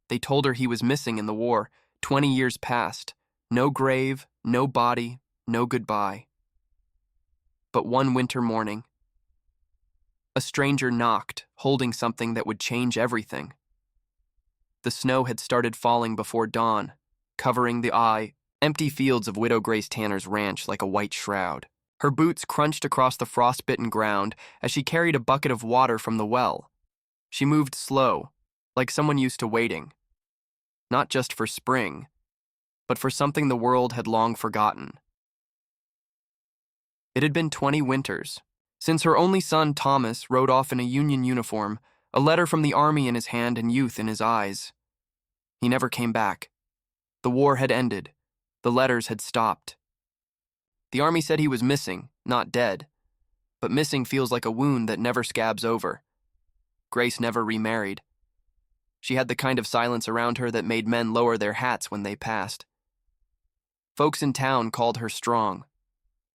They told her he was missing in the war, 20 years past. No grave, no body, no goodbye. But one winter morning, a stranger knocked, holding something that would change everything. The snow had started falling before dawn, covering the empty fields of Widow Grace Tanner's ranch like a white shroud. Her boots crunched across the frostbitten ground as she carried a bucket of water from the well. She moved slow, like someone used to waiting. Not just for spring, but for something the world had long forgotten. It had been 20 winters since her only son, Thomas, rode off in a Union uniform, a letter from the army in his hand and youth in his eyes. He never came back. The war had ended. The letters had stopped. The army said he was missing, not dead. But missing feels like a wound that never scabs over. Grace never remarried. She had the kind of silence around her that made men lower their hats when they passed. Folks in town called her strong.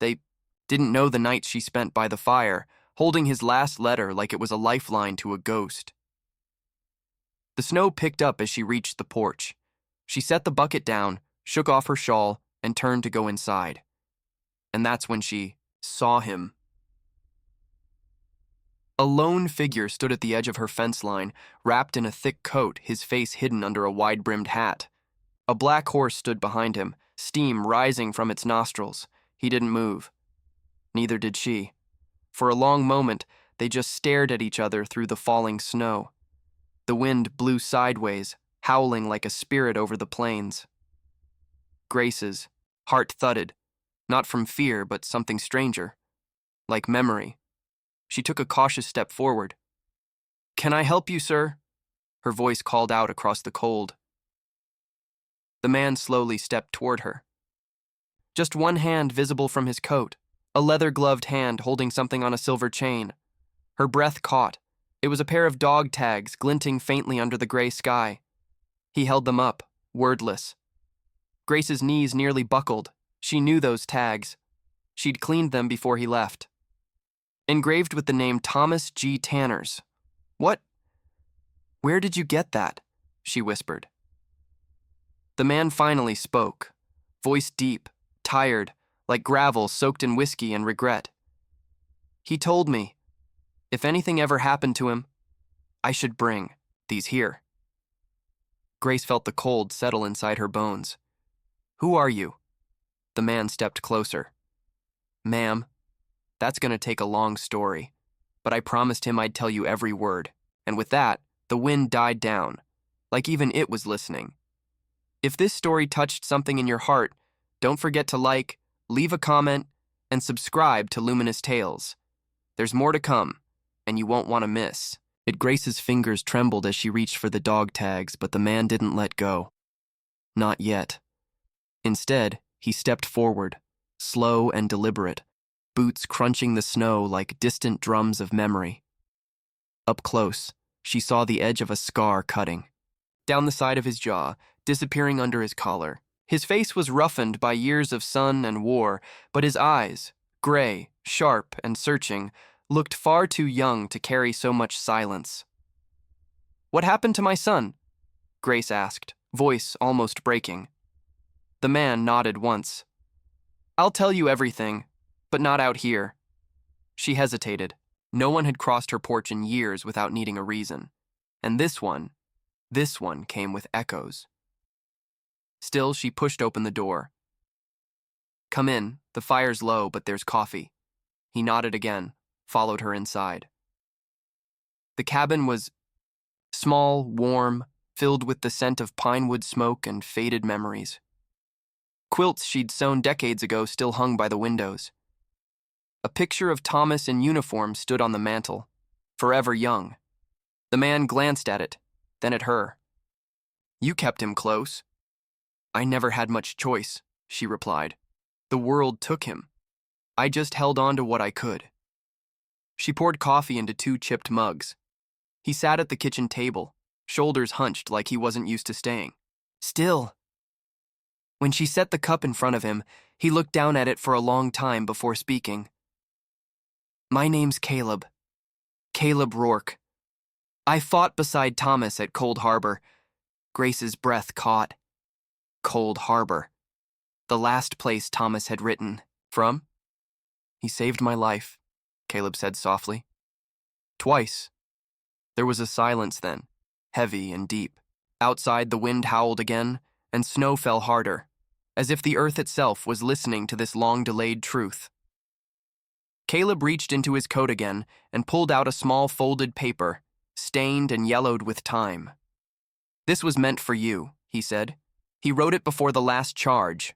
They didn't know the nights she spent by the fire, holding his last letter like it was a lifeline to a ghost. The snow picked up as she reached the porch. She set the bucket down, shook off her shawl, and turned to go inside. And that's when she saw him. A lone figure stood at the edge of her fence line, wrapped in a thick coat, his face hidden under a wide-brimmed hat. A black horse stood behind him, steam rising from its nostrils. He didn't move. Neither did she. For a long moment, they just stared at each other through the falling snow. The wind blew sideways, howling like a spirit over the plains. Grace's heart thudded, not from fear, but something stranger, like memory. She took a cautious step forward. "Can I help you, sir?" Her voice called out across the cold. The man slowly stepped toward her. Just one hand visible from his coat, a leather-gloved hand holding something on a silver chain. Her breath caught. It was a pair of dog tags glinting faintly under the gray sky. He held them up, wordless. Grace's knees nearly buckled. She knew those tags. She'd cleaned them before he left. Engraved with the name Thomas G. Tanners. "What? Where did you get that?" she whispered. The man finally spoke, voice deep, tired, like gravel soaked in whiskey and regret. "He told me, if anything ever happened to him, I should bring these here." Grace felt the cold settle inside her bones. "Who are you?" The man stepped closer. "Ma'am, that's going to take a long story, but I promised him I'd tell you every word." And with that, the wind died down, like even it was listening. If this story touched something in your heart, don't forget to like, leave a comment, and subscribe to Luminous Tales. There's more to come, and you won't want to miss. Grace's fingers trembled as she reached for the dog tags, but the man didn't let go. Not yet. Instead, he stepped forward, slow and deliberate, boots crunching the snow like distant drums of memory. Up close, she saw the edge of a scar cutting down the side of his jaw, disappearing under his collar. His face was roughened by years of sun and war, but his eyes, gray, sharp, and searching, looked far too young to carry so much silence. "What happened to my son?" Grace asked, voice almost breaking. The man nodded once. "I'll tell you everything, but not out here." She hesitated. No one had crossed her porch in years without needing a reason. And this one came with echoes. Still, she pushed open the door. "Come in. The fire's low, but there's coffee." He nodded again, followed her inside. The cabin was small, warm, filled with the scent of pine wood smoke and faded memories. Quilts she'd sewn decades ago still hung by the windows. A picture of Thomas in uniform stood on the mantel, forever young. The man glanced at it, then at her. "You kept him close." "I never had much choice," she replied. "The world took him. I just held on to what I could." She poured coffee into 2 chipped mugs. He sat at the kitchen table, shoulders hunched like he wasn't used to staying. Still. When she set the cup in front of him, he looked down at it for a long time before speaking. "My name's Caleb. Caleb Rourke. I fought beside Thomas at Cold Harbor. Grace's breath caught. Cold Harbor. The last place Thomas had written from? He saved my life, Caleb said softly. Twice. There was a silence then, heavy and deep. Outside, the wind howled again, and snow fell harder, as if the earth itself was listening to this long-delayed truth. Caleb reached into his coat again and pulled out a small folded paper, stained and yellowed with time. This was meant for you, he said. He wrote it before the last charge.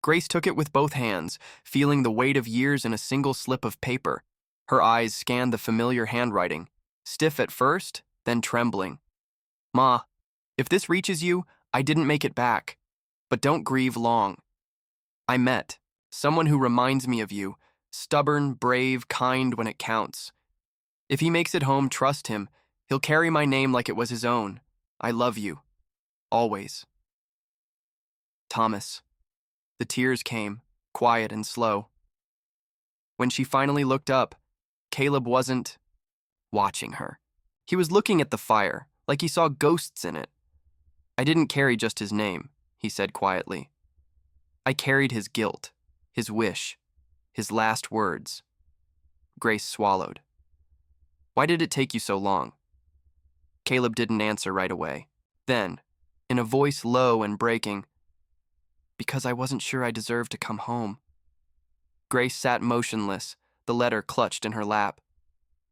Grace took it with both hands, feeling the weight of years in a single slip of paper. Her eyes scanned the familiar handwriting, stiff at first, then trembling. Ma, if this reaches you, I didn't make it back. But don't grieve long. I met someone who reminds me of you, stubborn, brave, kind when it counts. If he makes it home, trust him. He'll carry my name like it was his own. I love you. Always. Thomas. The tears came, quiet and slow. When she finally looked up, Caleb wasn't watching her. He was looking at the fire, like he saw ghosts in it. I didn't carry just his name, he said quietly. I carried his guilt, his wish, his last words. Grace swallowed. Why did it take you so long? Caleb didn't answer right away. Then, in a voice low and breaking, because I wasn't sure I deserved to come home. Grace sat motionless, the letter clutched in her lap.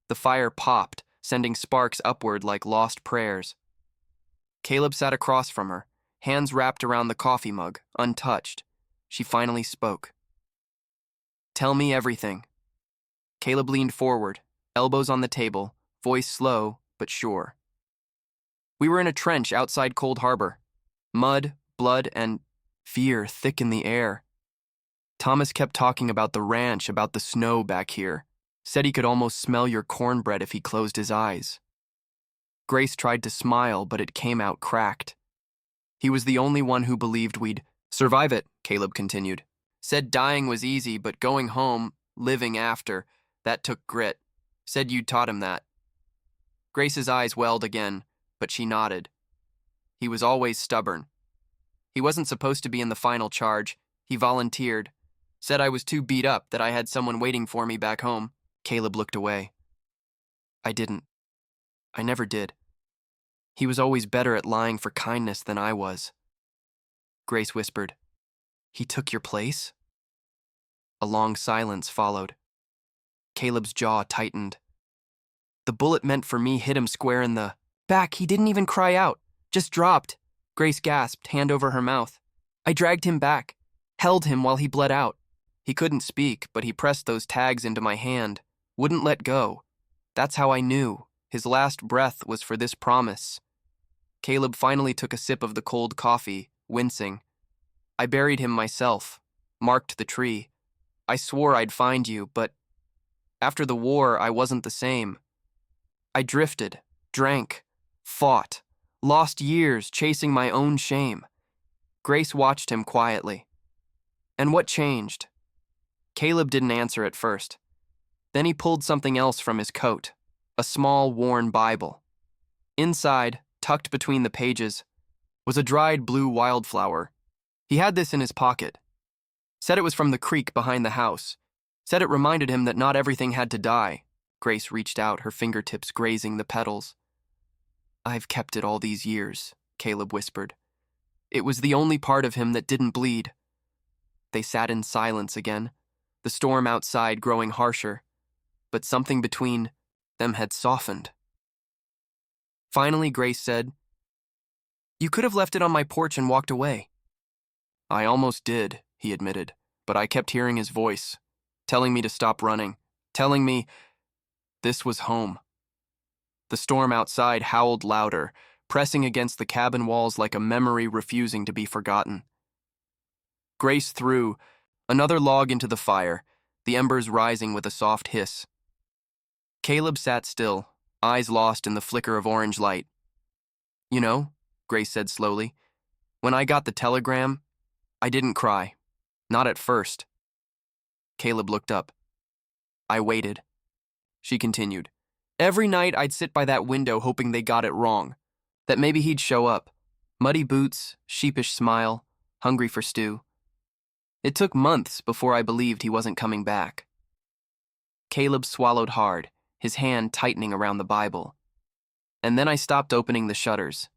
The fire popped, sending sparks upward like lost prayers. Caleb sat across from her, hands wrapped around the coffee mug, untouched. She finally spoke. Tell me everything. Caleb leaned forward, elbows on the table, voice slow but sure. We were in a trench outside Cold Harbor. Mud, blood, and fear thick in the air. Thomas kept talking about the ranch, about the snow back here. Said he could almost smell your cornbread if he closed his eyes. Grace tried to smile, but it came out cracked. He was the only one who believed we'd survive it, Caleb continued. Said dying was easy, but going home, living after, that took grit. Said you'd taught him that. Grace's eyes welled again, but she nodded. He was always stubborn. He wasn't supposed to be in the final charge. He volunteered. Said I was too beat up, that I had someone waiting for me back home. Caleb looked away. I didn't. I never did. He was always better at lying for kindness than I was. Grace whispered, He took your place? A long silence followed. Caleb's jaw tightened. The bullet meant for me hit him square in the back. He didn't even cry out, just dropped. Grace gasped, hand over her mouth. I dragged him back, held him while he bled out. He couldn't speak, but he pressed those tags into my hand, wouldn't let go. That's how I knew. His last breath was for this promise. Caleb finally took a sip of the cold coffee, wincing. I buried him myself, marked the tree. I swore I'd find you, but after the war, I wasn't the same. I drifted, drank, fought, lost years chasing my own shame. Grace watched him quietly. And what changed? Caleb didn't answer at first. Then he pulled something else from his coat, a small, worn Bible. Inside, tucked between the pages, was a dried blue wildflower. He had this in his pocket. Said it was from the creek behind the house. Said it reminded him that not everything had to die. Grace reached out, her fingertips grazing the petals. I've kept it all these years, Caleb whispered. It was the only part of him that didn't bleed. They sat in silence again, the storm outside growing harsher, but something between them had softened. Finally, Grace said, You could have left it on my porch and walked away. I almost did, he admitted, but I kept hearing his voice, telling me to stop running, telling me this was home. The storm outside howled louder, pressing against the cabin walls like a memory refusing to be forgotten. Grace threw another log into the fire, the embers rising with a soft hiss. Caleb sat still, eyes lost in the flicker of orange light. You know, Grace said slowly, when I got the telegram, I didn't cry. Not at first. Caleb looked up. I waited. She continued. Every night I'd sit by that window hoping they got it wrong, that maybe he'd show up. Muddy boots, sheepish smile, hungry for stew. It took months before I believed he wasn't coming back. Caleb swallowed hard, his hand tightening around the Bible. And then I stopped opening the shutters.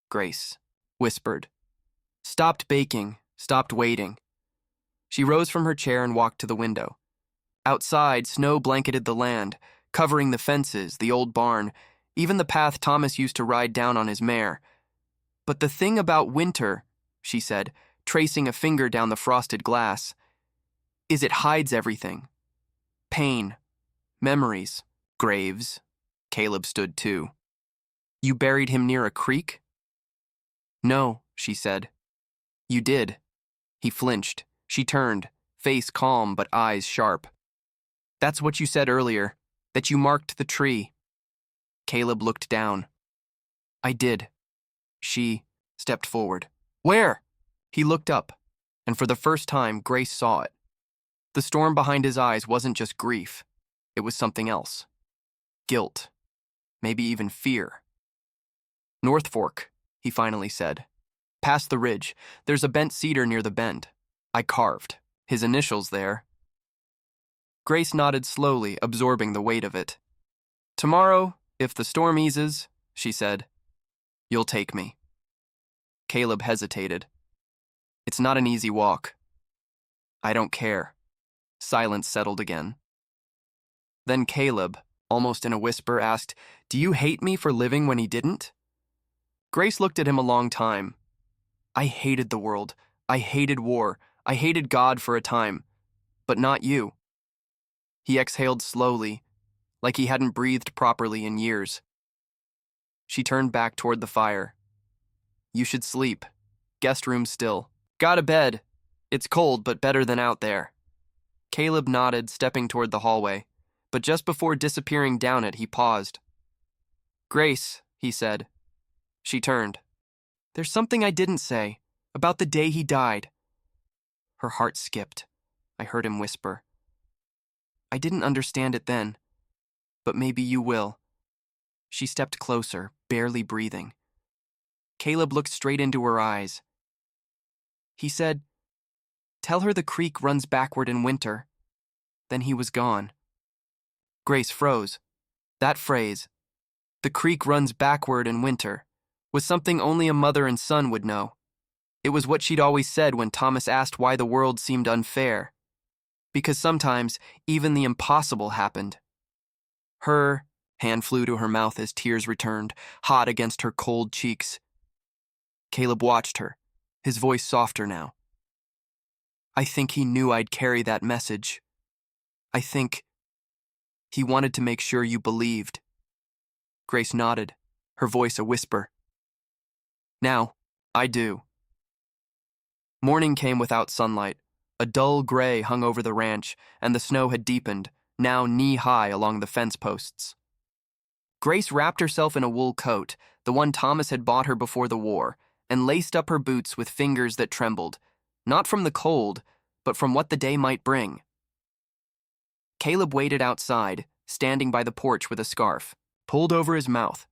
Grace whispered. Stopped baking, stopped waiting. She rose from her chair and walked to the window. Outside, snow blanketed the land, covering the fences, the old barn, even the path Thomas used to ride down on his mare. But the thing about winter, she said, tracing a finger down the frosted glass, is it hides everything. Pain, memories, graves. Caleb stood too. You buried him near a creek? No, she said. You did. He flinched. She turned, face calm but eyes sharp. That's what you said earlier, that you marked the tree. Caleb looked down. I did. She stepped forward. Where? He looked up, and for the first time, Grace saw it. The storm behind his eyes wasn't just grief. It was something else. Guilt. Maybe even fear. North Fork, he finally said. Past the ridge, there's a bent cedar near the bend. I carved. His initials there. Grace nodded slowly, absorbing the weight of it. Tomorrow, if the storm eases, she said, you'll take me. Caleb hesitated. It's not an easy walk. I don't care. Silence settled again. Then Caleb, almost in a whisper, asked, Do you hate me for living when he didn't? Grace looked at him a long time. I hated the world. I hated war. I hated God for a time. But not you. He exhaled slowly, like he hadn't breathed properly in years. She turned back toward the fire. You should sleep. Guest room still. Got a bed. It's cold, but better than out there. Caleb nodded, stepping toward the hallway, but just before disappearing down it, he paused. Grace, he said. She turned. There's something I didn't say, about the day he died. Her heart skipped. I heard him whisper. I didn't understand it then, but maybe you will. She stepped closer, barely breathing. Caleb looked straight into her eyes. He said, Tell her the creek runs backward in winter. Then he was gone. Grace froze. That phrase, the creek runs backward in winter, was something only a mother and son would know. It was what she'd always said when Thomas asked why the world seemed unfair. Because sometimes even the impossible happened. Her hand flew to her mouth as tears returned, hot against her cold cheeks. Caleb watched her, his voice softer now. I think he knew I'd carry that message. I think he wanted to make sure you believed. Grace nodded, her voice a whisper. Now, I do. Morning came without sunlight. A dull gray hung over the ranch, and the snow had deepened, now knee-high along the fence posts. Grace wrapped herself in a wool coat, the one Thomas had bought her before the war, and laced up her boots with fingers that trembled, not from the cold, but from what the day might bring. Caleb waited outside, standing by the porch with a scarf, pulled over his mouth.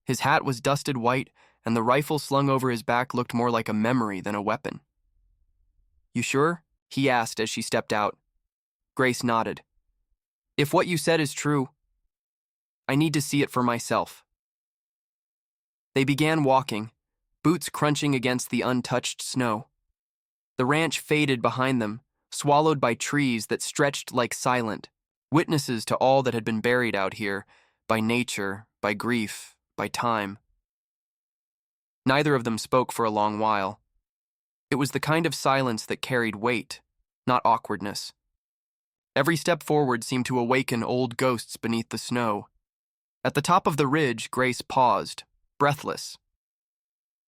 His hat was dusted white, and the rifle slung over his back looked more like a memory than a weapon. You sure? He asked as she stepped out. Grace nodded. If what you said is true, I need to see it for myself. They began walking, boots crunching against the untouched snow. The ranch faded behind them, swallowed by trees that stretched like silent, witnesses to all that had been buried out here, by nature, by grief, by time. Neither of them spoke for a long while. It was the kind of silence that carried weight, not awkwardness. Every step forward seemed to awaken old ghosts beneath the snow. At the top of the ridge, Grace paused, breathless.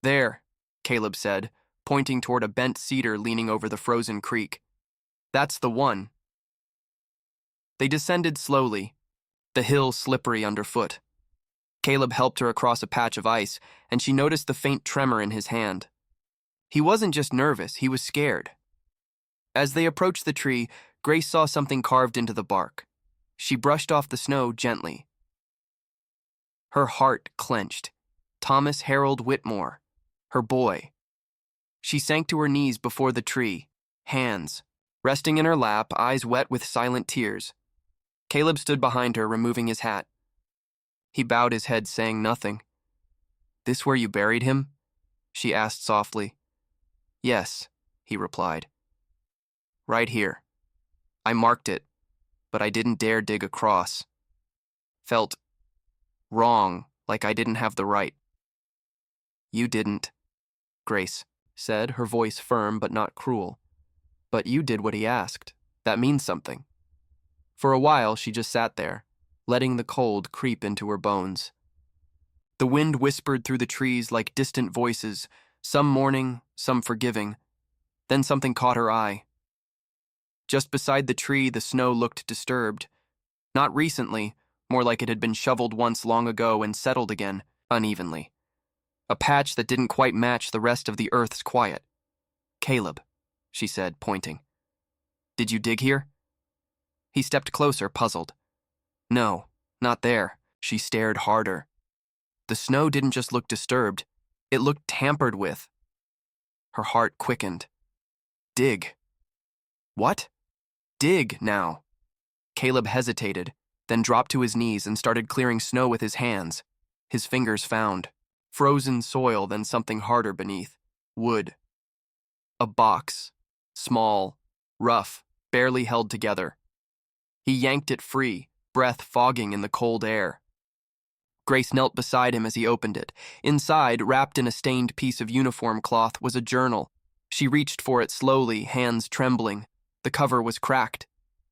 There, Caleb said, pointing toward a bent cedar leaning over the frozen creek. That's the one. They descended slowly, the hill slippery underfoot. Caleb helped her across a patch of ice, and she noticed the faint tremor in his hand. He wasn't just nervous, he was scared. As they approached the tree, Grace saw something carved into the bark. She brushed off the snow gently. Her heart clenched. Thomas Harold Whitmore. Her boy. She sank to her knees before the tree, hands resting in her lap, eyes wet with silent tears. Caleb stood behind her, removing his hat. He bowed his head, saying nothing. "This where you buried him?" she asked softly. "Yes," he replied. "Right here. I marked it, but I didn't dare dig across. Felt wrong, like I didn't have the right." "You didn't," Grace said, her voice firm but not cruel. "But you did what he asked. That means something." For a while, she just sat there, letting the cold creep into her bones. The wind whispered through the trees like distant voices, some mourning, some forgiving. Then something caught her eye. Just beside the tree, the snow looked disturbed. Not recently, more like it had been shoveled once long ago and settled again, unevenly. A patch that didn't quite match the rest of the earth's quiet. "Caleb," she said, pointing. "Did you dig here?" He stepped closer, puzzled. "No, not there." She stared harder. The snow didn't just look disturbed, it looked tampered with. Her heart quickened. "Dig." "What?" "Dig, now." Caleb hesitated, then dropped to his knees and started clearing snow with his hands. His fingers found frozen soil, then something harder beneath. Wood. A box. Small, rough, barely held together. He yanked it free, breath fogging in the cold air. Grace knelt beside him as he opened it. Inside, wrapped in a stained piece of uniform cloth, was a journal. She reached for it slowly, hands trembling. The cover was cracked.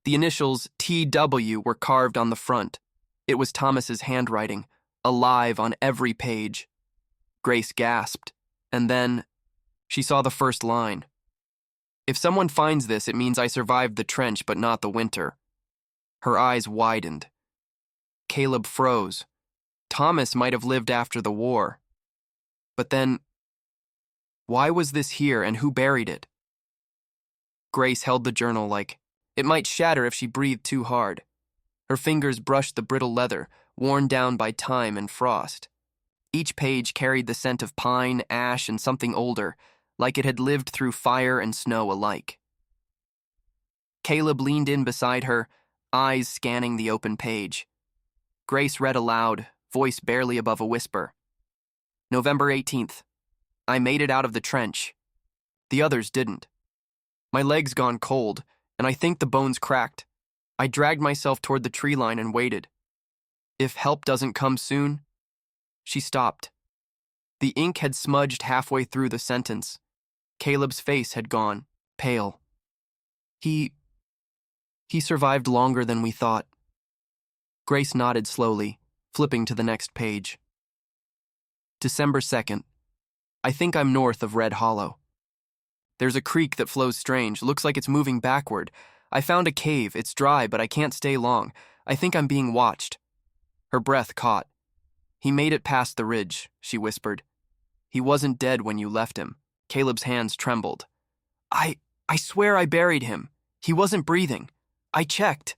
The initials TW were carved on the front. It was Thomas's handwriting, alive on every page. Grace gasped, and then she saw the first line. "If someone finds this, it means I survived the trench but not the winter." Her eyes widened. Caleb froze. Thomas might have lived after the war. But then, why was this here and who buried it? Grace held the journal like it might shatter if she breathed too hard. Her fingers brushed the brittle leather, worn down by time and frost. Each page carried the scent of pine, ash, and something older, like it had lived through fire and snow alike. Caleb leaned in beside her, eyes scanning the open page. Grace read aloud, voice barely above a whisper. "November 18th. I made it out of the trench. The others didn't. My leg's gone cold, and I think the bone's cracked. I dragged myself toward the tree line and waited. If help doesn't come soon..." She stopped. The ink had smudged halfway through the sentence. Caleb's face had gone pale. He survived longer than we thought." Grace nodded slowly, flipping to the next page. "December 2nd. I think I'm north of Red Hollow. There's a creek that flows strange, looks like it's moving backward. I found a cave, it's dry, but I can't stay long. I think I'm being watched." Her breath caught. "He made it past the ridge," she whispered. "He wasn't dead when you left him." Caleb's hands trembled. I swear I buried him. He wasn't breathing. I checked."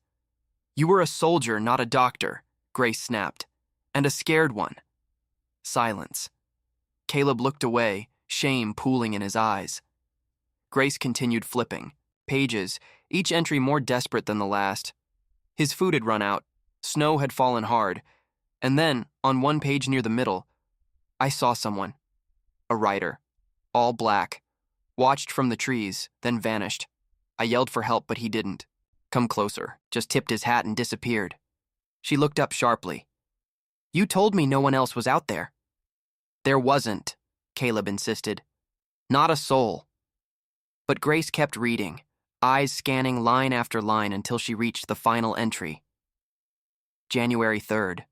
"You were a soldier, not a doctor," Grace snapped. "And a scared one." Silence. Caleb looked away, shame pooling in his eyes. Grace continued flipping. Pages, each entry more desperate than the last. His food had run out. Snow had fallen hard. And then, on one page near the middle, I saw someone. A rider. All black. Watched from the trees, then vanished. I yelled for help, but he didn't. Come closer. Just tipped his hat and disappeared. She looked up sharply. "You told me no one else was out there." "There wasn't," Caleb insisted. "Not a soul." But Grace kept reading, eyes scanning line after line until she reached the final entry. January 3rd.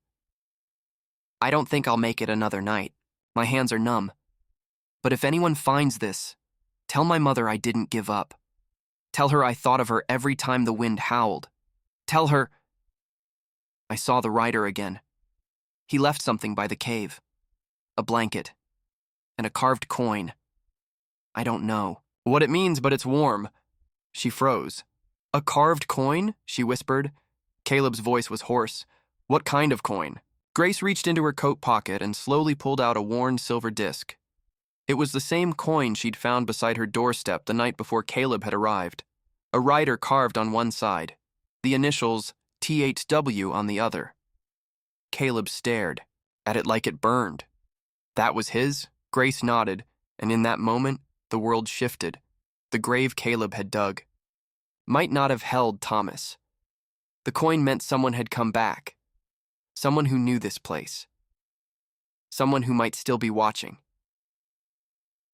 I don't think I'll make it another night. My hands are numb. But if anyone finds this, tell my mother I didn't give up. Tell her I thought of her every time the wind howled. Tell her... I saw the rider again. He left something by the cave. A blanket. And a carved coin. I don't know what it means, but it's warm. She froze. A carved coin? She whispered. Caleb's voice was hoarse. What kind of coin? Grace reached into her coat pocket and slowly pulled out a worn silver disc. It was the same coin she'd found beside her doorstep the night before Caleb had arrived. A rider carved on one side, the initials THW on the other. Caleb stared at it like it burned. That was his? Grace nodded, and in that moment, the world shifted. The grave Caleb had dug might not have held Thomas. The coin meant someone had come back. Someone who knew this place. Someone who might still be watching.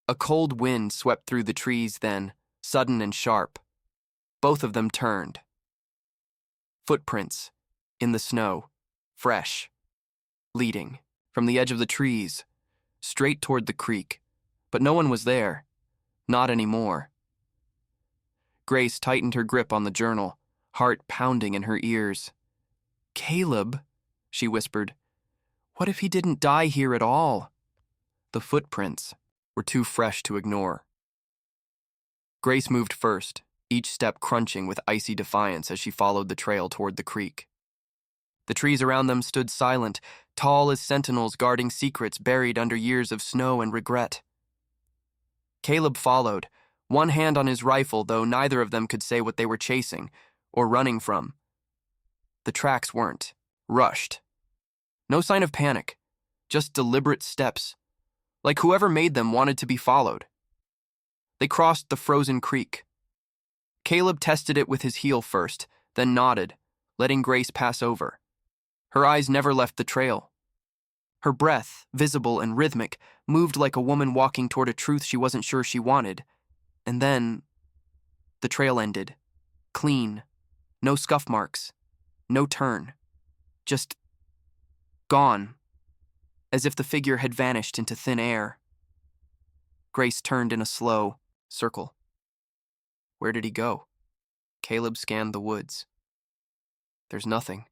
A cold wind swept through the trees then, sudden and sharp. Both of them turned. Footprints, in the snow, fresh, leading, from the edge of the trees, straight toward the creek. But no one was there. Not anymore. Grace tightened her grip on the journal, heart pounding in her ears. "Caleb," she whispered, "what if he didn't die here at all?" The footprints were too fresh to ignore. Grace moved first, each step crunching with icy defiance as she followed the trail toward the creek. The trees around them stood silent, tall as sentinels guarding secrets buried under years of snow and regret. Caleb followed, one hand on his rifle, though neither of them could say what they were chasing or running from. The tracks weren't rushed. No sign of panic, just deliberate steps, like whoever made them wanted to be followed. They crossed the frozen creek. Caleb tested it with his heel first, then nodded, letting Grace pass over. Her eyes never left the trail. Her breath, visible and rhythmic, moved like a woman walking toward a truth she wasn't sure she wanted. And then, the trail ended. Clean. No scuff marks. No turn. Just gone. As if the figure had vanished into thin air. Grace turned in a slow circle. Where did he go? Caleb scanned the woods. There's nothing.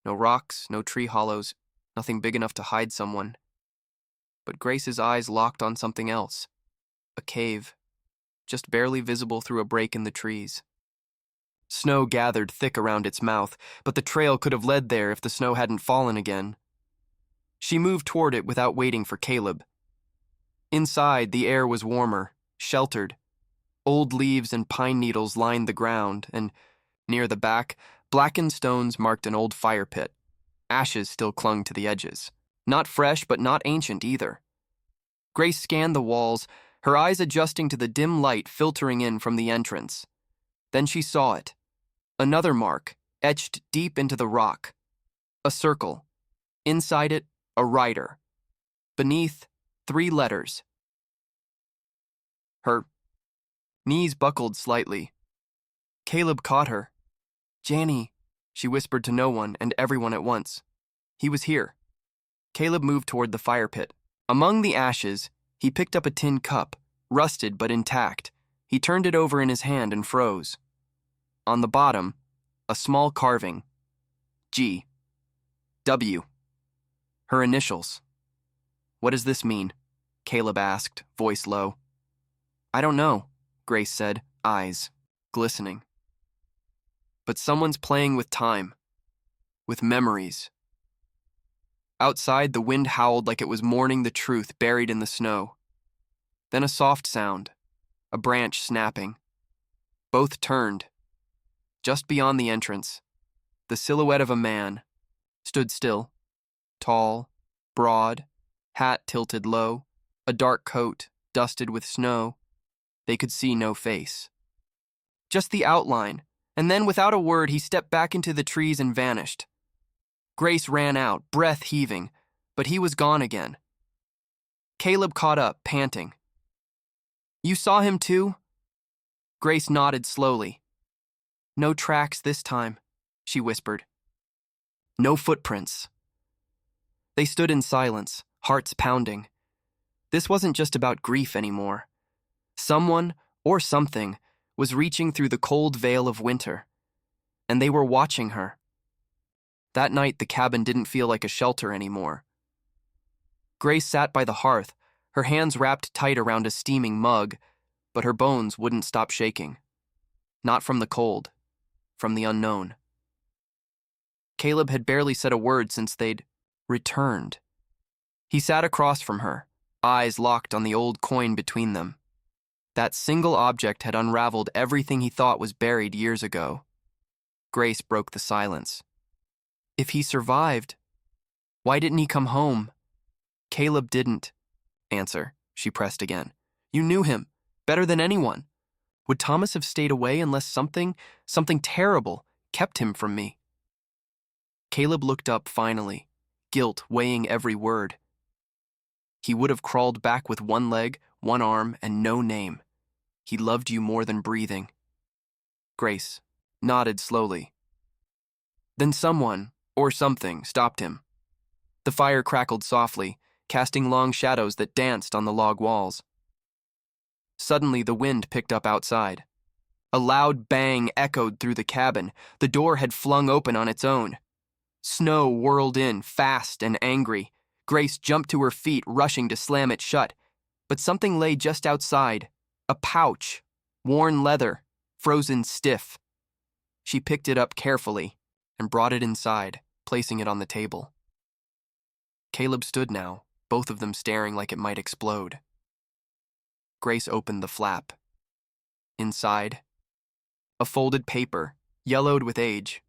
No rocks, no tree hollows, nothing big enough to hide someone. But Grace's eyes locked on something else. A cave, just barely visible through a break in the trees. Snow gathered thick around its mouth, but the trail could have led there if the snow hadn't fallen again. She moved toward it without waiting for Caleb. Inside, the air was warmer, sheltered. Old leaves and pine needles lined the ground, and near the back, blackened stones marked an old fire pit. Ashes still clung to the edges. Not fresh, but not ancient either. Grace scanned the walls, her eyes adjusting to the dim light filtering in from the entrance. Then she saw it. Another mark, etched deep into the rock. A circle. Inside it, a rider. Beneath, 3 letters. Her knees buckled slightly. Caleb caught her. "Janny," she whispered to no one and everyone at once. He was here. Caleb moved toward the fire pit. Among the ashes, he picked up a tin cup, rusted but intact. He turned it over in his hand and froze. On the bottom, a small carving. G. W. Her initials. "What does this mean?" Caleb asked, voice low. "I don't know," Grace said, eyes glistening. "But someone's playing with time, with memories." Outside, the wind howled like it was mourning the truth buried in the snow. Then a soft sound, a branch snapping. Both turned. Just beyond the entrance, the silhouette of a man stood still, tall, broad, hat tilted low, a dark coat dusted with snow. They could see no face. Just the outline, and then without a word he stepped back into the trees and vanished. Grace ran out, breath heaving, but he was gone again. Caleb caught up, panting. "You saw him too?" Grace nodded slowly. "No tracks this time," she whispered. No footprints. They stood in silence, hearts pounding. This wasn't just about grief anymore. Someone, or something, was reaching through the cold veil of winter, and they were watching her. That night, the cabin didn't feel like a shelter anymore. Grace sat by the hearth, her hands wrapped tight around a steaming mug, but her bones wouldn't stop shaking. Not from the cold, from the unknown. Caleb had barely said a word since they'd returned. He sat across from her, eyes locked on the old coin between them. That single object had unraveled everything he thought was buried years ago. Grace broke the silence. If he survived, why didn't he come home? Caleb didn't answer. She pressed again. You knew him better than anyone. Would Thomas have stayed away unless something terrible, kept him from me? Caleb looked up finally, guilt weighing every word. He would have crawled back with one leg, one arm, and no name. He loved you more than breathing. Grace nodded slowly. Then someone, or something, stopped him. The fire crackled softly, casting long shadows that danced on the log walls. Suddenly, the wind picked up outside. A loud bang echoed through the cabin. The door had flung open on its own. Snow whirled in, fast and angry. Grace jumped to her feet, rushing to slam it shut. But something lay just outside. A pouch, worn leather, frozen stiff. She picked it up carefully and brought it inside, placing it on the table. Caleb stood now, both of them staring like it might explode. Grace opened the flap. Inside, a folded paper, yellowed with age.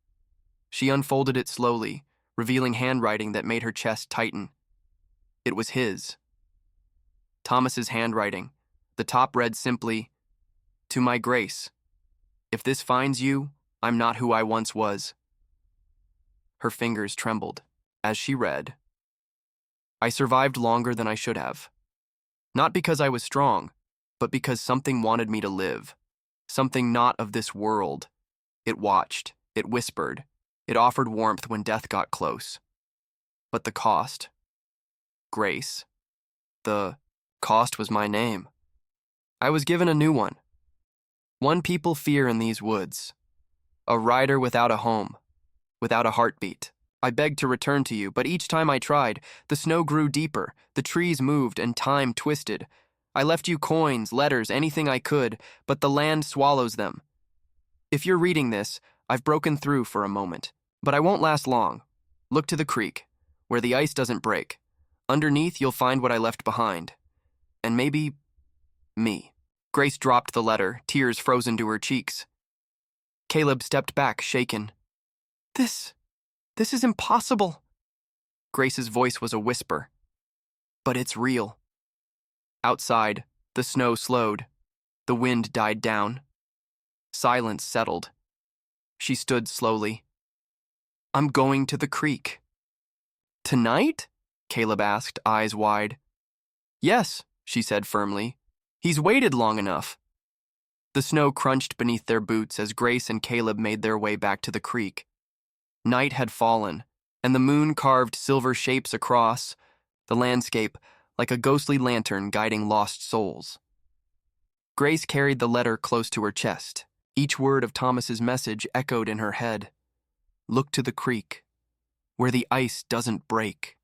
She unfolded it slowly, revealing handwriting that made her chest tighten. It was his. Thomas's handwriting. The top read simply, "To my Grace, if this finds you, I'm not who I once was." Her fingers trembled as she read, I survived longer than I should have. Not because I was strong, but because something wanted me to live. Something not of this world. It watched, it whispered, it offered warmth when death got close. But the cost? Grace. The cost was my name. I was given a new one. One people fear in these woods. A rider without a home, without a heartbeat. I begged to return to you, but each time I tried, the snow grew deeper, the trees moved, and time twisted. I left you coins, letters, anything I could, but the land swallows them. If you're reading this, I've broken through for a moment, but I won't last long. Look to the creek, where the ice doesn't break. Underneath, you'll find what I left behind. And maybe me. Grace dropped the letter, tears frozen to her cheeks. Caleb stepped back, shaken. This is impossible. Grace's voice was a whisper. But it's real. Outside, the snow slowed. The wind died down. Silence settled. She stood slowly. I'm going to the creek. Tonight? Caleb asked, eyes wide. Yes, she said firmly. He's waited long enough. The snow crunched beneath their boots as Grace and Caleb made their way back to the creek. Night had fallen, and the moon carved silver shapes across the landscape like a ghostly lantern guiding lost souls. Grace carried the letter close to her chest. Each word of Thomas's message echoed in her head. Look to the creek, where the ice doesn't break.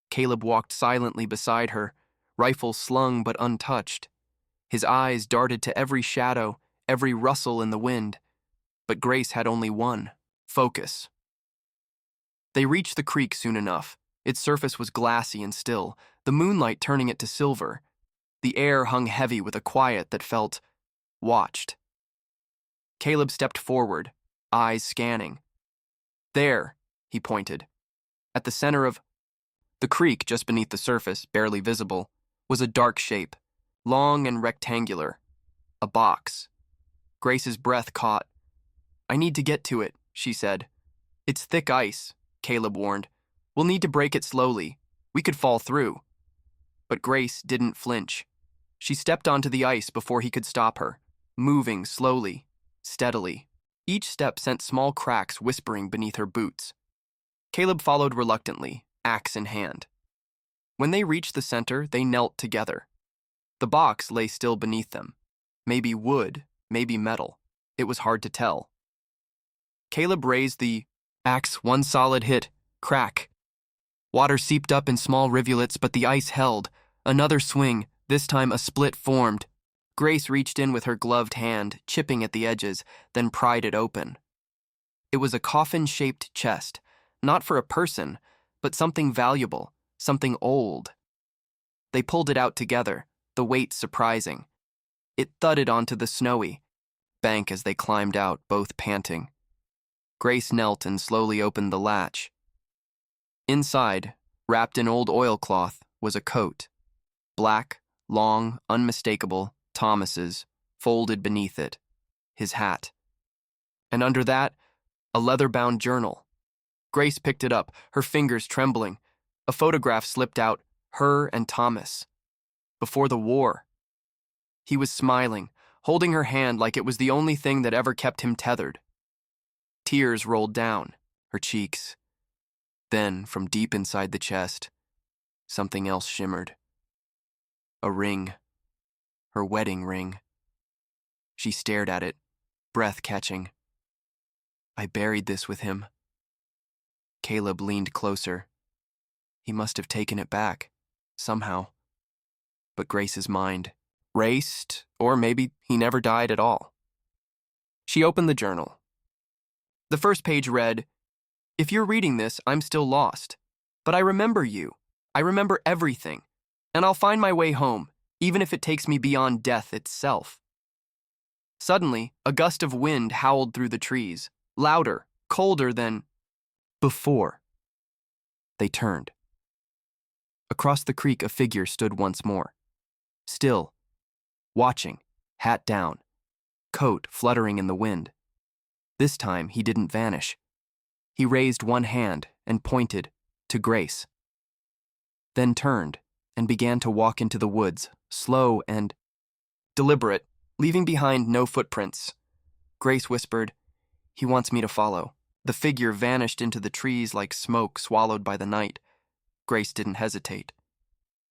Caleb walked silently beside her, rifle slung but untouched. His eyes darted to every shadow, every rustle in the wind. But Grace had only one, focus. They reached the creek soon enough. Its surface was glassy and still, the moonlight turning it to silver. The air hung heavy with a quiet that felt watched. Caleb stepped forward, eyes scanning. There, he pointed. At the center of the creek, just beneath the surface, barely visible, was a dark shape, long and rectangular. A box. Grace's breath caught. I need to get to it, she said. It's thick ice, Caleb warned. We'll need to break it slowly. We could fall through. But Grace didn't flinch. She stepped onto the ice before he could stop her, moving slowly, steadily. Each step sent small cracks whispering beneath her boots. Caleb followed reluctantly, axe in hand. When they reached the center, they knelt together. The box lay still beneath them. Maybe wood, maybe metal. It was hard to tell. Caleb raised the axe, one solid hit, crack. Water seeped up in small rivulets, but the ice held. Another swing, this time a split formed. Grace reached in with her gloved hand, chipping at the edges, then pried it open. It was a coffin-shaped chest, not for a person, but something valuable, something old. They pulled it out together, the weight surprising. It thudded onto the snowy bank as they climbed out, both panting. Grace knelt and slowly opened the latch. Inside, wrapped in old oilcloth, was a coat. Black, long, unmistakable, Thomas's, folded beneath it. His hat. And under that, a leather-bound journal. Grace picked it up, her fingers trembling. A photograph slipped out, her and Thomas. Before the war. He was smiling, holding her hand like it was the only thing that ever kept him tethered. Tears rolled down her cheeks. Then, from deep inside the chest, something else shimmered. A ring. Her wedding ring. She stared at it, breath catching. I buried this with him. Caleb leaned closer. He must have taken it back, somehow. But Grace's mind raced, or maybe he never died at all. She opened the journal. The first page read, "If you're reading this, I'm still lost. But I remember you. I remember everything. And I'll find my way home, even if it takes me beyond death itself." Suddenly, a gust of wind howled through the trees, louder, colder than before. They turned. Across the creek, a figure stood once more. Still, watching, hat down, coat fluttering in the wind. This time, he didn't vanish. He raised one hand and pointed to Grace. Then turned and began to walk into the woods, slow and deliberate, leaving behind no footprints. Grace whispered, "He wants me to follow." The figure vanished into the trees like smoke swallowed by the night. Grace didn't hesitate.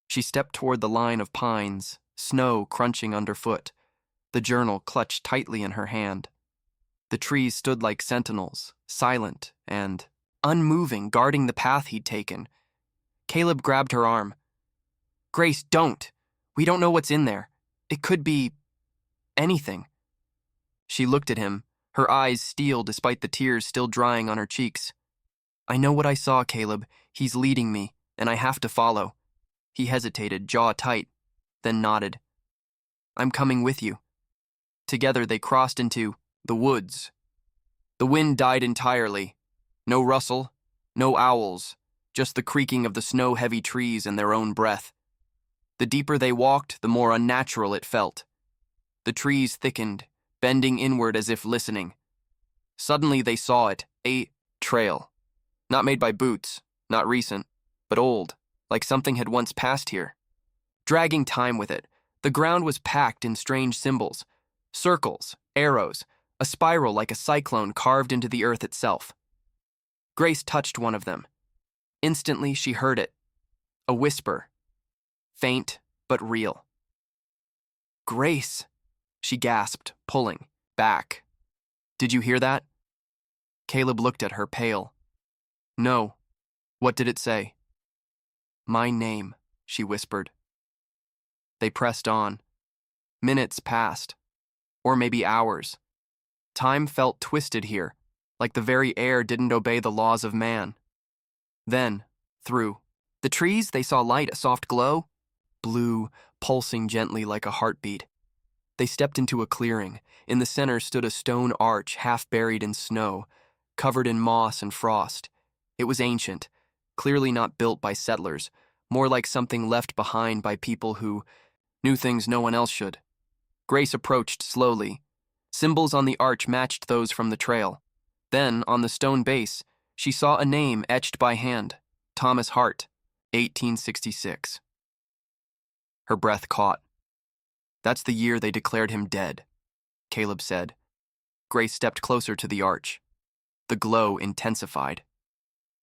She stepped toward the line of pines, snow crunching underfoot, the journal clutched tightly in her hand. The trees stood like sentinels, silent and unmoving, guarding the path he'd taken. Caleb grabbed her arm. "Grace, don't! We don't know what's in there. It could be anything." She looked at him, her eyes steel despite the tears still drying on her cheeks. "I know what I saw, Caleb. He's leading me, and I have to follow." He hesitated, jaw tight, then nodded. "I'm coming with you." Together they crossed into the woods. The wind died entirely. No rustle, no owls, just the creaking of the snow-heavy trees and their own breath. The deeper they walked, the more unnatural it felt. The trees thickened, bending inward as if listening. Suddenly they saw it, a trail. Not made by boots, not recent, but old, like something had once passed here. Dragging time with it, the ground was packed in strange symbols. Circles, arrows, a spiral like a cyclone carved into the earth itself. Grace touched one of them. Instantly she heard it. A whisper. Faint, but real. "Grace," she gasped, pulling back. "Did you hear that?" Caleb looked at her, pale. "No. What did it say?" "My name," she whispered. They pressed on. Minutes passed. Or maybe hours. Time felt twisted here, like the very air didn't obey the laws of man. Then, through the trees, they saw light, a soft glow, blue, pulsing gently like a heartbeat. They stepped into a clearing. In the center stood a stone arch half buried in snow, covered in moss and frost. It was ancient, clearly not built by settlers, more like something left behind by people who knew things no one else should. Grace approached slowly. Symbols on the arch matched those from the trail. Then, on the stone base, she saw a name etched by hand, Thomas Hart, 1866. Her breath caught. "That's the year they declared him dead," Caleb said. Grace stepped closer to the arch. The glow intensified.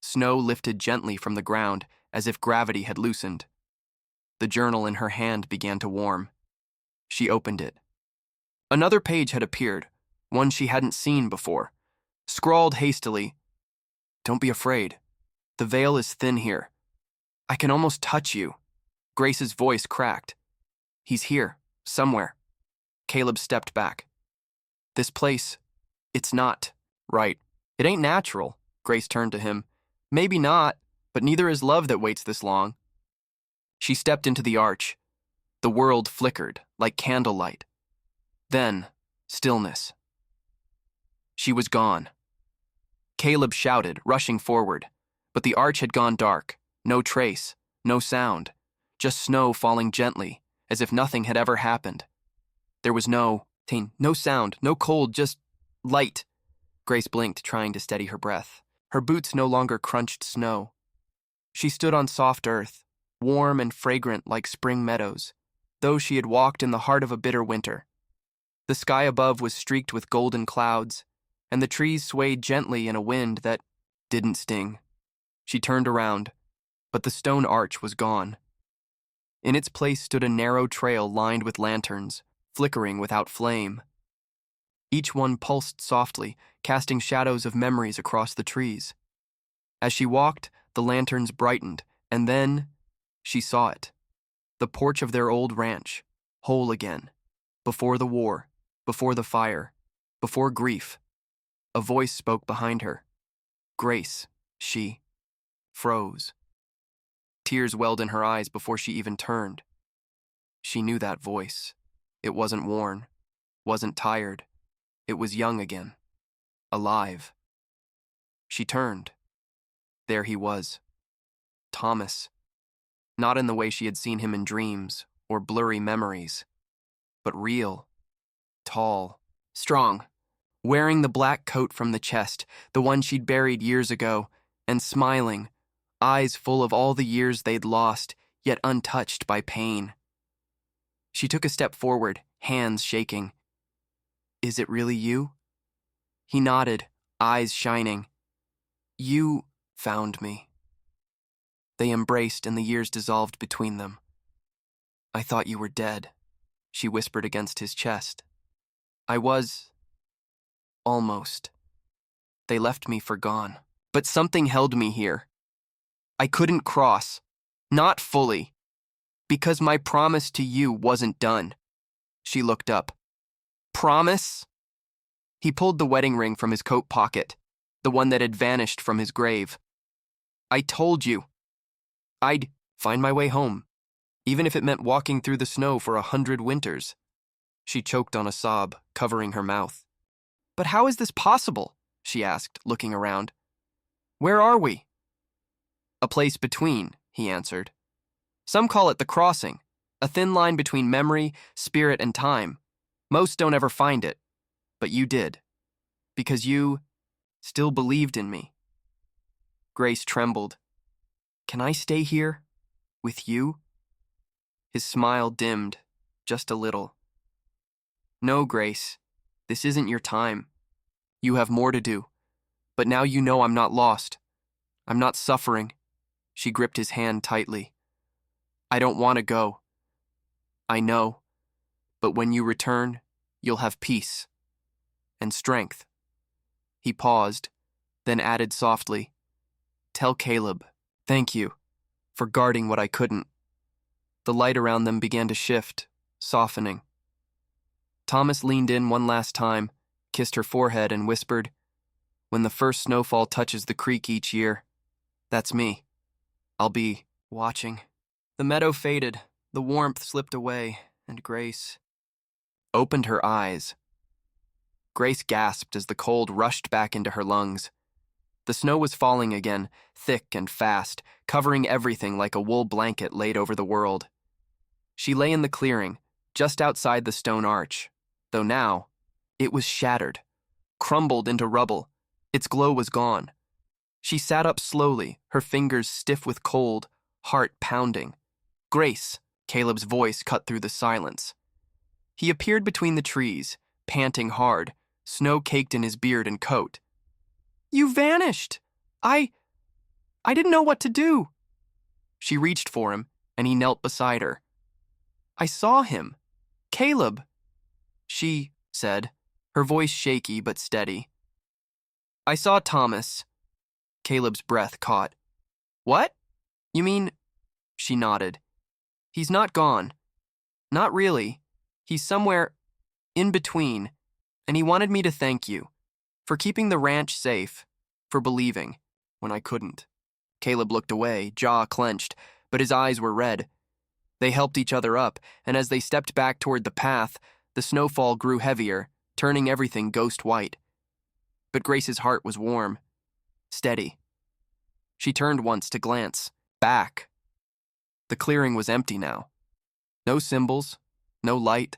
Snow lifted gently from the ground as if gravity had loosened. The journal in her hand began to warm. She opened it. Another page had appeared, one she hadn't seen before. Scrawled hastily, "Don't be afraid. The veil is thin here. I can almost touch you." Grace's voice cracked. "He's here, somewhere." Caleb stepped back. "This place, it's not right. It ain't natural." Grace turned to him. "Maybe not, but neither is love that waits this long." She stepped into the arch. The world flickered like candlelight. Then, stillness. She was gone. Caleb shouted, rushing forward, but the arch had gone dark. No trace, no sound, just snow falling gently, as if nothing had ever happened. There was no sound, no cold, just light. Grace blinked, trying to steady her breath. Her boots no longer crunched snow. She stood on soft earth, warm and fragrant like spring meadows, though she had walked in the heart of a bitter winter. The sky above was streaked with golden clouds, and the trees swayed gently in a wind that didn't sting. She turned around, but the stone arch was gone. In its place stood a narrow trail lined with lanterns, flickering without flame. Each one pulsed softly, casting shadows of memories across the trees. As she walked, the lanterns brightened, and then she saw it. The porch of their old ranch, whole again. Before the war, before the fire, before grief. A voice spoke behind her. Grace, she froze. Tears welled in her eyes before she even turned. She knew that voice. It wasn't worn, wasn't tired. It was young again, alive. She turned. There he was. Thomas. Not in the way she had seen him in dreams or blurry memories, but real, tall, strong, wearing the black coat from the chest, the one she'd buried years ago, and smiling, eyes full of all the years they'd lost, yet untouched by pain. She took a step forward, hands shaking. Is it really you? He nodded, eyes shining. You found me. They embraced and the years dissolved between them. I thought you were dead, she whispered against his chest. I was... almost. They left me for gone. But something held me here. I couldn't cross. Not fully. Because my promise to you wasn't done. She looked up. Promise? He pulled the wedding ring from his coat pocket, the one that had vanished from his grave. I told you. I'd find my way home, even if it meant walking through the snow for 100 winters. She choked on a sob, covering her mouth. But how is this possible? She asked, looking around. Where are we? A place between, he answered. Some call it the crossing, a thin line between memory, spirit, and time. Most don't ever find it, but you did, because you still believed in me. Grace trembled. Can I stay here? With you? His smile dimmed, just a little. No, Grace, this isn't your time. You have more to do. But now you know I'm not lost. I'm not suffering. She gripped his hand tightly. I don't want to go. I know. But when you return, you'll have peace. And strength. He paused, then added softly, Tell Caleb, thank you, for guarding what I couldn't. The light around them began to shift, softening. Thomas leaned in one last time, kissed her forehead, and whispered, When the first snowfall touches the creek each year, that's me. I'll be watching. The meadow faded, the warmth slipped away, and Grace opened her eyes. Grace gasped as the cold rushed back into her lungs. The snow was falling again, thick and fast, covering everything like a wool blanket laid over the world. She lay in the clearing, just outside the stone arch, though now it was shattered, crumbled into rubble. Its glow was gone. She sat up slowly, her fingers stiff with cold, heart pounding. Grace, Caleb's voice cut through the silence. He appeared between the trees, panting hard, snow caked in his beard and coat. You vanished! I didn't know what to do. She reached for him, and he knelt beside her. I saw him. Caleb, she said, her voice shaky but steady. I saw Thomas. Caleb's breath caught. What? You mean... She nodded. He's not gone. Not really. He's somewhere in between, and he wanted me to thank you for keeping the ranch safe, for believing when I couldn't. Caleb looked away, jaw clenched, but his eyes were red. They helped each other up, and as they stepped back toward the path, the snowfall grew heavier, turning everything ghost white. But Grace's heart was warm, steady. She turned once to glance back. The clearing was empty now. No symbols, no light,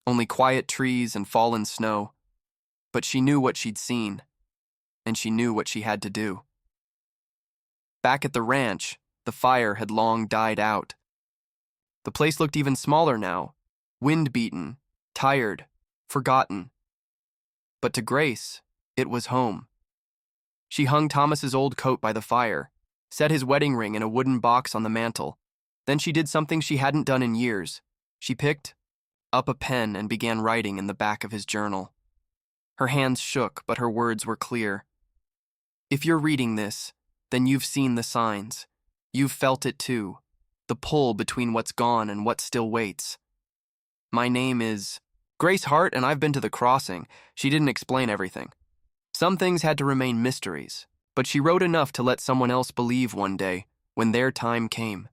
only quiet trees and fallen snow. But she knew what she'd seen, and she knew what she had to do. Back at the ranch, the fire had long died out. The place looked even smaller now, wind-beaten, tired, forgotten. But to Grace, it was home. She hung Thomas's old coat by the fire, set his wedding ring in a wooden box on the mantel. Then she did something she hadn't done in years. She picked up a pen and began writing in the back of his journal. Her hands shook, but her words were clear. If you're reading this, then you've seen the signs. You've felt it too, the pull between what's gone and what still waits. My name is Grace Hart, and I've been to the crossing. She didn't explain everything. Some things had to remain mysteries, but she wrote enough to let someone else believe one day, when their time came.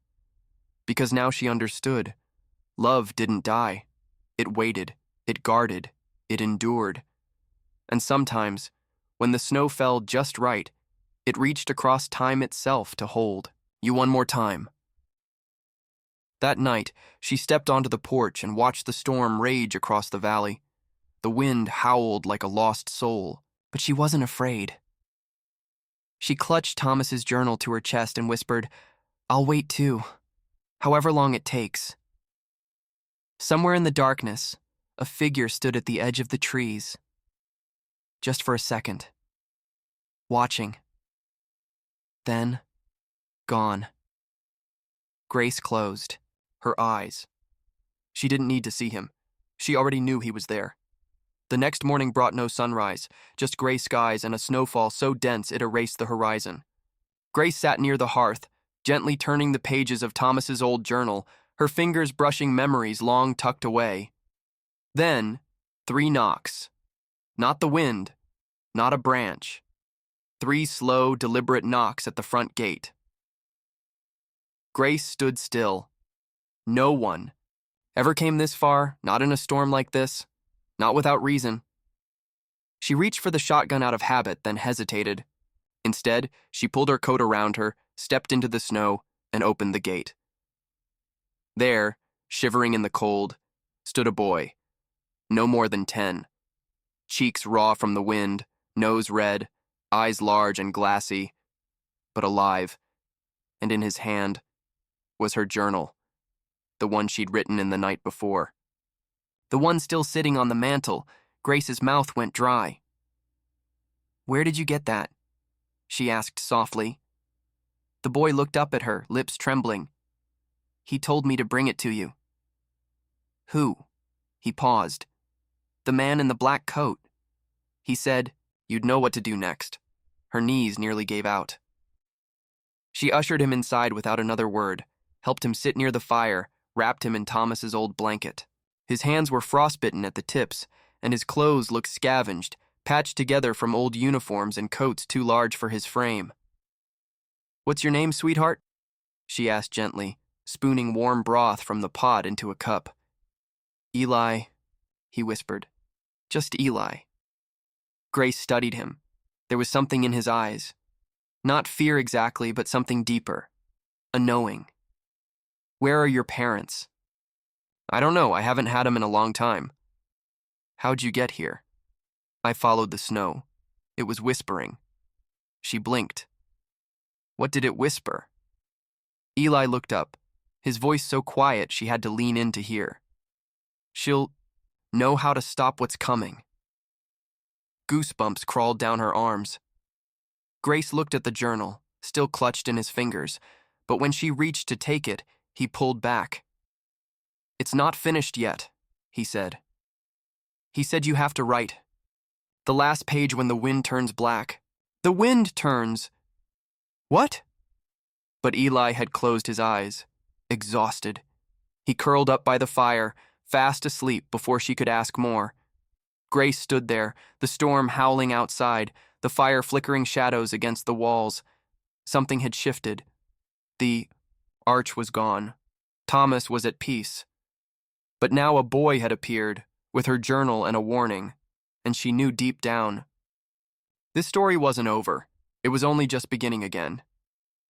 Because now she understood. Love didn't die. It waited, it guarded, it endured. And sometimes, when the snow fell just right, it reached across time itself to hold you one more time. That night, she stepped onto the porch and watched the storm rage across the valley. The wind howled like a lost soul, but she wasn't afraid. She clutched Thomas's journal to her chest and whispered, "I'll wait too, however long it takes." Somewhere in the darkness, a figure stood at the edge of the trees. Just for a second. Watching. Then, gone. Grace closed, her eyes. She didn't need to see him. She already knew he was there. The next morning brought no sunrise, just gray skies and a snowfall so dense it erased the horizon. Grace sat near the hearth, gently turning the pages of Thomas's old journal, her fingers brushing memories long tucked away. Then, 3 knocks. Not the wind, not a branch. 3 slow, deliberate knocks at the front gate. Grace stood still. No one ever came this far, not in a storm like this, not without reason. She reached for the shotgun out of habit, then hesitated. Instead, she pulled her coat around her, stepped into the snow, and opened the gate. There, shivering in the cold, stood a boy, no more than 10. Cheeks raw from the wind, nose red, eyes large and glassy, but alive, and in his hand was her journal, the one she'd written in the night before. The one still sitting on the mantel. Grace's mouth went dry. "Where did you get that?" she asked softly. The boy looked up at her, lips trembling. "He told me to bring it to you." "Who?" He paused. "The man in the black coat. He said you'd know what to do next." Her knees nearly gave out. She ushered him inside without another word, helped him sit near the fire, wrapped him in Thomas's old blanket. His hands were frostbitten at the tips, and his clothes looked scavenged, patched together from old uniforms and coats too large for his frame. "What's your name, sweetheart?" she asked gently, spooning warm broth from the pot into a cup. "Eli," he whispered. "Just Eli." Grace studied him. There was something in his eyes. Not fear exactly, but something deeper. A knowing. "Where are your parents?" "I don't know. I haven't had them in a long time." "How'd you get here?" "I followed the snow. It was whispering." She blinked. "What did it whisper?" Eli looked up, his voice so quiet she had to lean in to hear. "She'll know how to stop what's coming." Goosebumps crawled down her arms. Grace looked at the journal, still clutched in his fingers, but when she reached to take it, he pulled back. "It's not finished yet," he said. "He said you have to write. The last page when the wind turns black. The wind turns." "What?" But Eli had closed his eyes, exhausted. He curled up by the fire, fast asleep before she could ask more. Grace stood there, the storm howling outside, the fire flickering shadows against the walls. Something had shifted. The arch was gone. Thomas was at peace. But now a boy had appeared, with her journal and a warning, and she knew deep down. This story wasn't over. It was only just beginning again.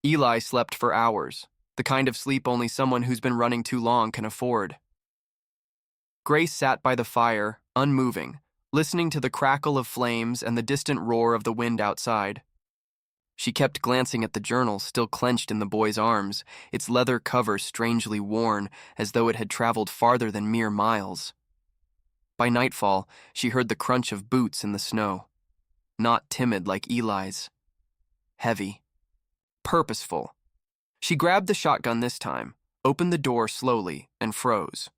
Eli slept for hours, the kind of sleep only someone who's been running too long can afford. Grace sat by the fire, unmoving, listening to the crackle of flames and the distant roar of the wind outside. She kept glancing at the journal still clenched in the boy's arms, its leather cover strangely worn, as though it had traveled farther than mere miles. By nightfall, she heard the crunch of boots in the snow. Not timid like Eli's. Heavy. Purposeful. She grabbed the shotgun this time, opened the door slowly, and froze.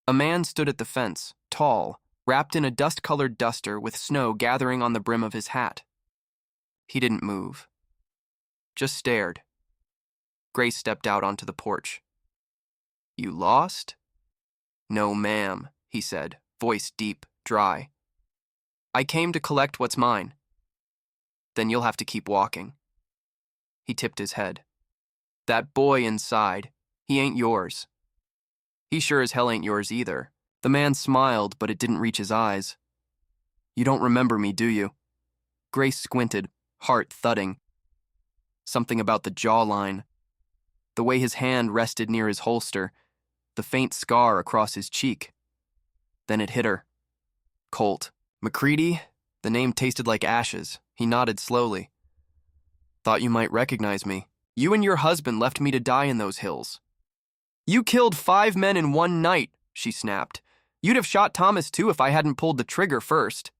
A man stood at the fence, tall, wrapped in a dust-colored duster with snow gathering on the brim of his hat. He didn't move. Just stared. Grace stepped out onto the porch. "You lost?" "No, ma'am," he said, voice deep, dry. "I came to collect what's mine." "Then you'll have to keep walking." He tipped his head. "That boy inside, he ain't yours." "He sure as hell ain't yours either." The man smiled, but it didn't reach his eyes. "You don't remember me, do you?" Grace squinted, heart thudding. Something about the jawline. The way his hand rested near his holster, the faint scar across his cheek. Then it hit her. Colt. McCready? The name tasted like ashes. He nodded slowly. "Thought you might recognize me. You and your husband left me to die in those hills." "You killed 5 men in one night," she snapped. "You'd have shot Thomas too if I hadn't pulled the trigger first."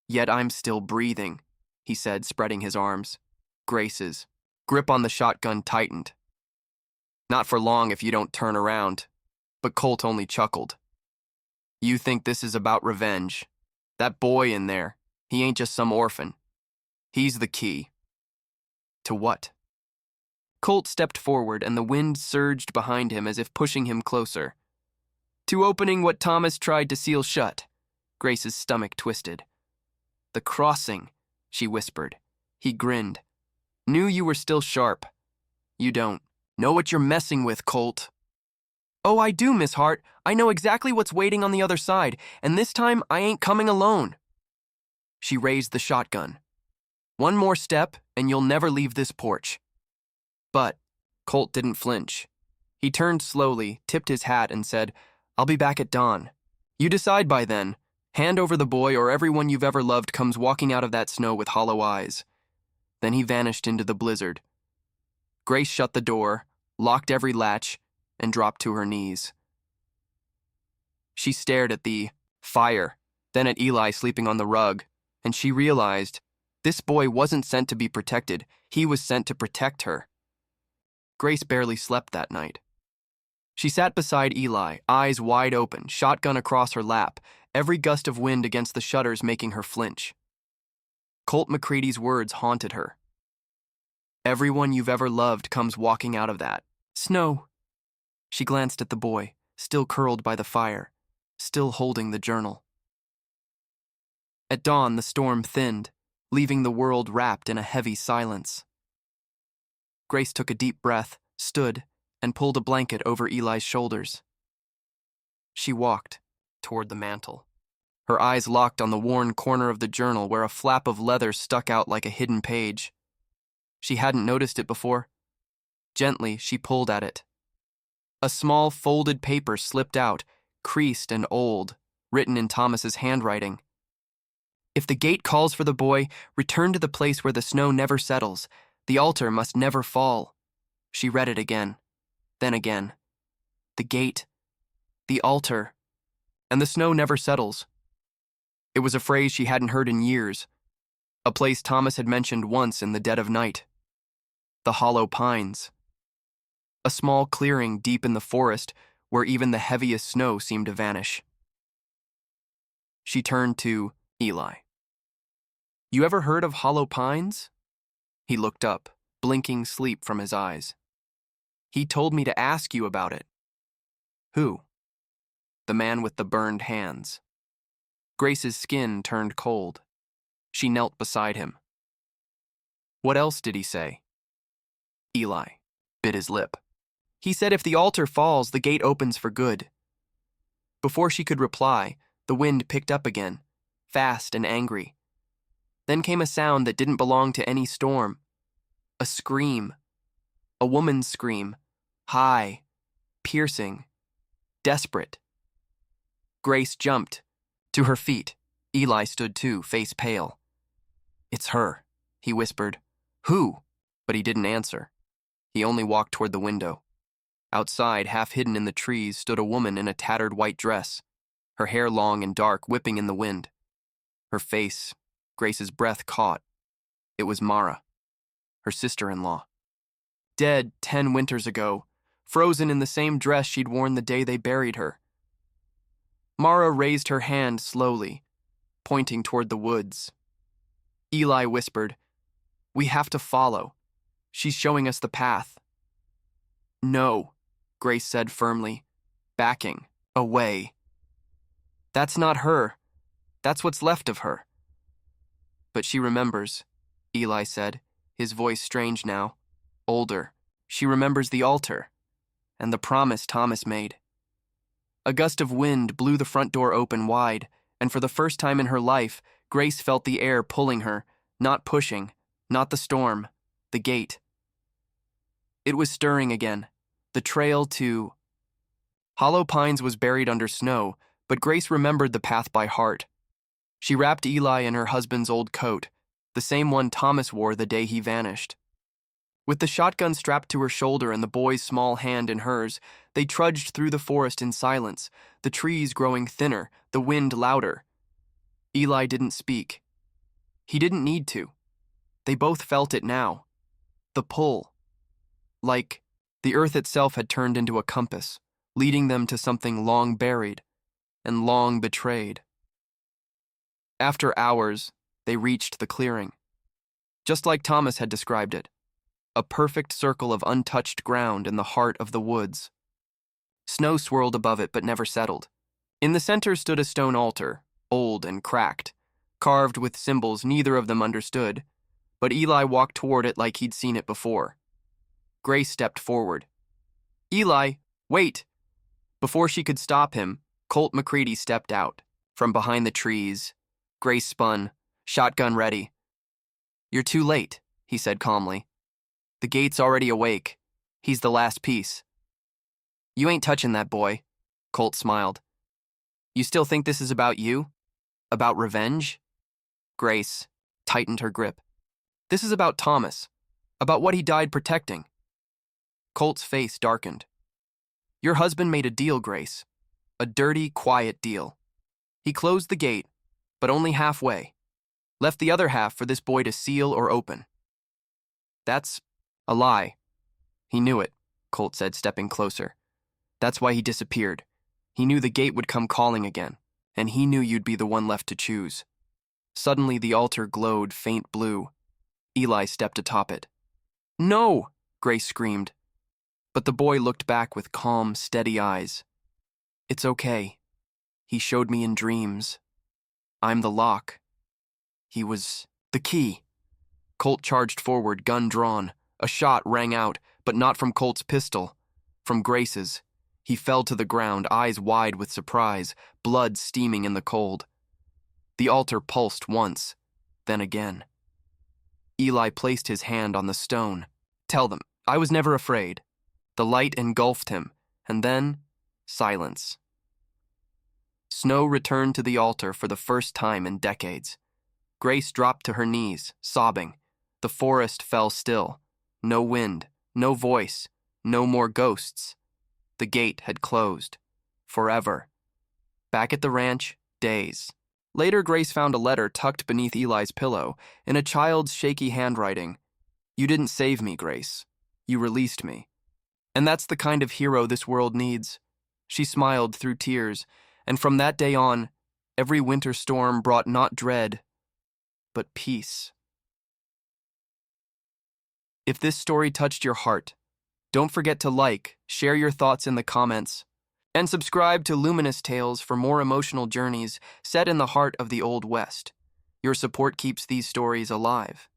"Yet I'm still breathing," he said, spreading his arms. Grace's grip on the shotgun tightened. "Not for long if you don't turn around." But Colt only chuckled. "You think this is about revenge? That boy in there, he ain't just some orphan. He's the key." "To what?" Colt stepped forward and the wind surged behind him as if pushing him closer. "To opening what Thomas tried to seal shut." Grace's stomach twisted. "The crossing," she whispered. He grinned. "Knew you were still sharp. You don't know what you're messing with, Colt." "Oh, I do, Miss Hart. I know exactly what's waiting on the other side, and this time I ain't coming alone." She raised the shotgun. "One more step, and you'll never leave this porch." But Colt didn't flinch. He turned slowly, tipped his hat, and said, "I'll be back at dawn. You decide by then. Hand over the boy or everyone you've ever loved comes walking out of that snow with hollow eyes." Then he vanished into the blizzard. Grace shut the door, locked every latch, and dropped to her knees. She stared at the fire, then at Eli sleeping on the rug, and she realized this boy wasn't sent to be protected. He was sent to protect her. Grace barely slept that night. She sat beside Eli, eyes wide open, shotgun across her lap, every gust of wind against the shutters making her flinch. Colt McCready's words haunted her. "Everyone you've ever loved comes walking out of that snow." She glanced at the boy, still curled by the fire, still holding the journal. At dawn, the storm thinned, leaving the world wrapped in a heavy silence. Grace took a deep breath, stood, and pulled a blanket over Eli's shoulders. She walked toward the mantel. Her eyes locked on the worn corner of the journal where a flap of leather stuck out like a hidden page. She hadn't noticed it before. Gently, she pulled at it. A small folded paper slipped out, creased and old, written in Thomas's handwriting. "If the gate calls for the boy, return to the place where the snow never settles. The altar must never fall." She read it again, then again. The gate, the altar, and the snow never settles. It was a phrase she hadn't heard in years, a place Thomas had mentioned once in the dead of night. The hollow pines. A small clearing deep in the forest where even the heaviest snow seemed to vanish. She turned to Eli. "You ever heard of hollow pines?" He looked up, blinking sleep from his eyes. "He told me to ask you about it." "Who?" "The man with the burned hands." Grace's skin turned cold. She knelt beside him. "What else did he say?" Eli bit his lip. He said if the altar falls, the gate opens for good. Before she could reply, the wind picked up again, fast and angry. Then came a sound that didn't belong to any storm. A scream. A woman's scream. High, piercing, desperate. Grace jumped. To her feet, Eli stood too, face pale. "It's her," he whispered. "Who?" But he didn't answer. He only walked toward the window. Outside, half hidden in the trees, stood a woman in a tattered white dress, her hair long and dark, whipping in the wind. Her face, Grace's breath caught. It was Mara, her sister-in-law. Dead 10 winters ago, frozen in the same dress she'd worn the day they buried her. Mara raised her hand slowly, pointing toward the woods. Eli whispered, "We have to follow. She's showing us the path." "No," Grace said firmly, backing away. "That's not her. That's what's left of her." "But she remembers," Eli said, his voice strange now, older. "She remembers the altar and the promise Thomas made." A gust of wind blew the front door open wide, and for the first time in her life, Grace felt the air pulling her, not pushing, not the storm, the gate. It was stirring again, the trail to Hollow Pines was buried under snow, but Grace remembered the path by heart. She wrapped Eli in her husband's old coat, the same one Thomas wore the day he vanished. With the shotgun strapped to her shoulder and the boy's small hand in hers, they trudged through the forest in silence, the trees growing thinner, the wind louder. Eli didn't speak. He didn't need to. They both felt it now. The pull. Like the earth itself had turned into a compass, leading them to something long buried and long betrayed. After hours, they reached the clearing. Just like Thomas had described it. A perfect circle of untouched ground in the heart of the woods. Snow swirled above it but never settled. In the center stood a stone altar, old and cracked, carved with symbols neither of them understood, but Eli walked toward it like he'd seen it before. Grace stepped forward. "Eli, wait!" Before she could stop him, Colt McCready stepped out. From behind the trees, Grace spun, shotgun ready. "You're too late," he said calmly. "The gate's already awake. He's the last piece." "You ain't touching that boy," Colt smiled. "You still think this is about you? About revenge?" Grace tightened her grip. "This is about Thomas, about what he died protecting." Colt's face darkened. "Your husband made a deal, Grace. A dirty, quiet deal. He closed the gate, but only halfway. Left the other half for this boy to seal or open." "That's a lie." "He knew it," Colt said, stepping closer. "That's why he disappeared. He knew the gate would come calling again, and he knew you'd be the one left to choose." Suddenly the altar glowed faint blue. Eli stepped atop it. "No!" Grace screamed. But the boy looked back with calm, steady eyes. "It's okay. He showed me in dreams. I'm the lock. He was the key." Colt charged forward, gun drawn. A shot rang out, but not from Colt's pistol. From Grace's. He fell to the ground, eyes wide with surprise, blood steaming in the cold. The altar pulsed once, then again. Eli placed his hand on the stone. "Tell them, I was never afraid." The light engulfed him, and then silence. Snow returned to the altar for the first time in decades. Grace dropped to her knees, sobbing. The forest fell still. No wind, no voice, no more ghosts. The gate had closed. Forever. Back at the ranch, days. Later, Grace found a letter tucked beneath Eli's pillow, in a child's shaky handwriting. "You didn't save me, Grace. You released me. And that's the kind of hero this world needs." She smiled through tears, and from that day on, every winter storm brought not dread, but peace. If this story touched your heart, don't forget to like, share your thoughts in the comments, and subscribe to Luminous Tales for more emotional journeys set in the heart of the Old West. Your support keeps these stories alive.